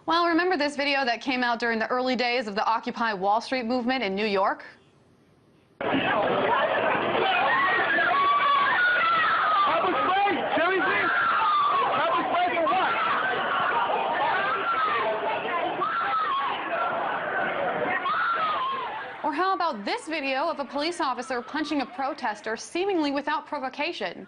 Well, remember this video that came out during the early days of the Occupy Wall Street movement in New York? Or how about this video of a police officer punching a protester seemingly without provocation?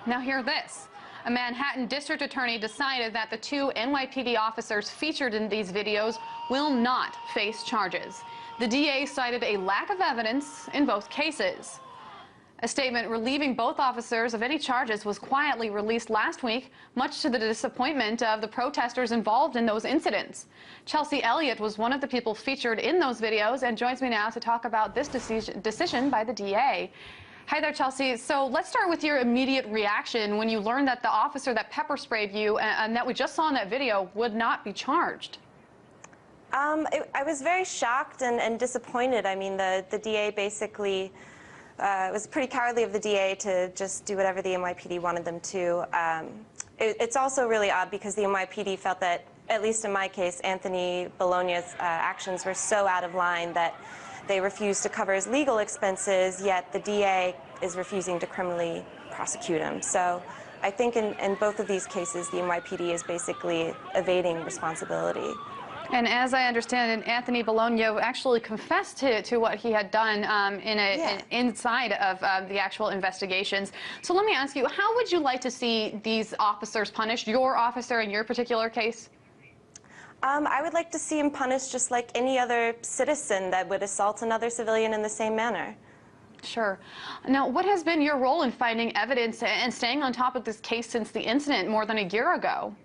Now hear this. A Manhattan district attorney decided that the two NYPD officers featured in these videos will not face charges. The DA cited a lack of evidence in both cases. A statement relieving both officers of any charges was quietly released last week, much to the disappointment of the protesters involved in those incidents. Chelsea Elliott was one of the people featured in those videos and joins me now to talk about this decision by the DA. Hi there, Chelsea. So let's start with your immediate reaction when you learned that the officer that pepper sprayed you and that we just saw in that video would not be charged. I was very shocked and disappointed. I mean, the DA basically, it was pretty cowardly of the DA to just do whatever the NYPD wanted them to. It's also really odd because the NYPD felt that, at least in my case, Anthony Bologna's actions were so out of line that they refused to cover his legal expenses, yet the DA is refusing to criminally prosecute him. So I think in both of these cases, the NYPD is basically evading responsibility. And as I understand it, Anthony Bologna actually confessed to what he had done inside of the actual investigations. So let me ask you, how would you like to see these officers punished, your officer in your particular case? I would like to see him punished just like any other citizen that would assault another civilian in the same manner. Sure. Now, what has been your role in finding evidence and staying on top of this case since the incident more than a year ago?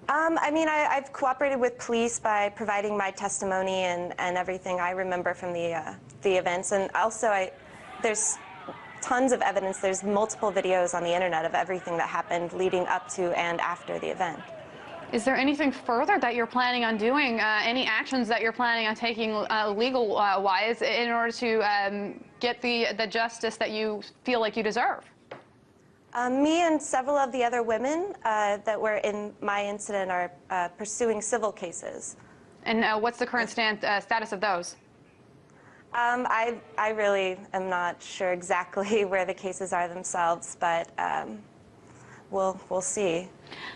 I mean, I've cooperated with police by providing my testimony and everything I remember from the events. And also, there's tons of evidence. There's multiple videos on the internet of everything that happened leading up to and after the event. Is there anything further that you're planning on doing, any actions that you're planning on taking legal-wise in order to get the justice that you feel like you deserve? Me and several of the other women that were in my incident are pursuing civil cases. And what's the current status of those? I really am not sure exactly where the cases are themselves, but we'll see.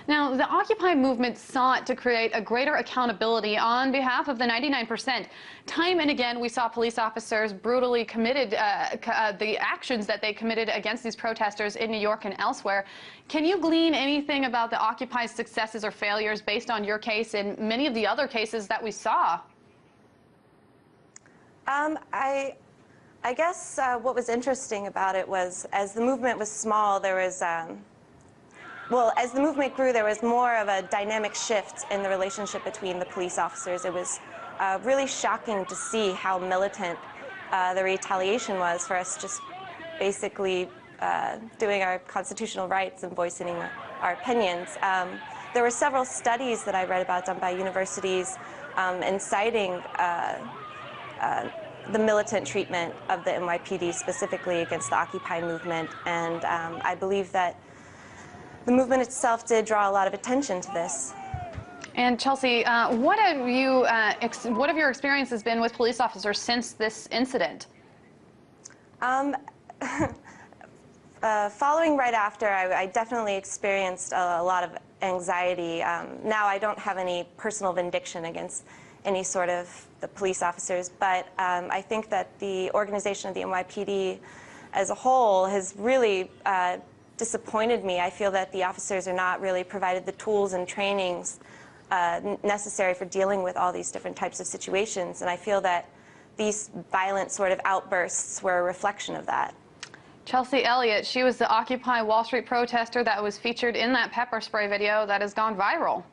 Now, the Occupy movement sought to create a greater accountability on behalf of the 99%. Time and again, we saw police officers brutally committed the actions that they committed against these protesters in New York and elsewhere. Can you glean anything about the Occupy's successes or failures based on your case and many of the other cases that we saw? I guess what was interesting about it was, as the movement was small, there was well, as the movement grew, there was more of a dynamic shift in the relationship between the police officers. It was really shocking to see how militant the retaliation was for us just basically doing our constitutional rights and voicing our opinions. There were several studies that I read about done by universities inciting the militant treatment of the NYPD specifically against the Occupy movement, and I believe that the movement itself did draw a lot of attention to this. And Chelsea, what have your experiences been with police officers since this incident? Following right after, I definitely experienced a lot of anxiety. Now I don't have any personal vindication against any sort of the police officers, but I think that the organization of the NYPD as a whole has really disappointed me. I feel that the officers are not really provided the tools and trainings necessary for dealing with all these different types of situations, and I feel that these violent sort of outbursts were a reflection of that. Chelsea Elliott, she was the Occupy Wall Street protester that was featured in that pepper spray video that has gone viral.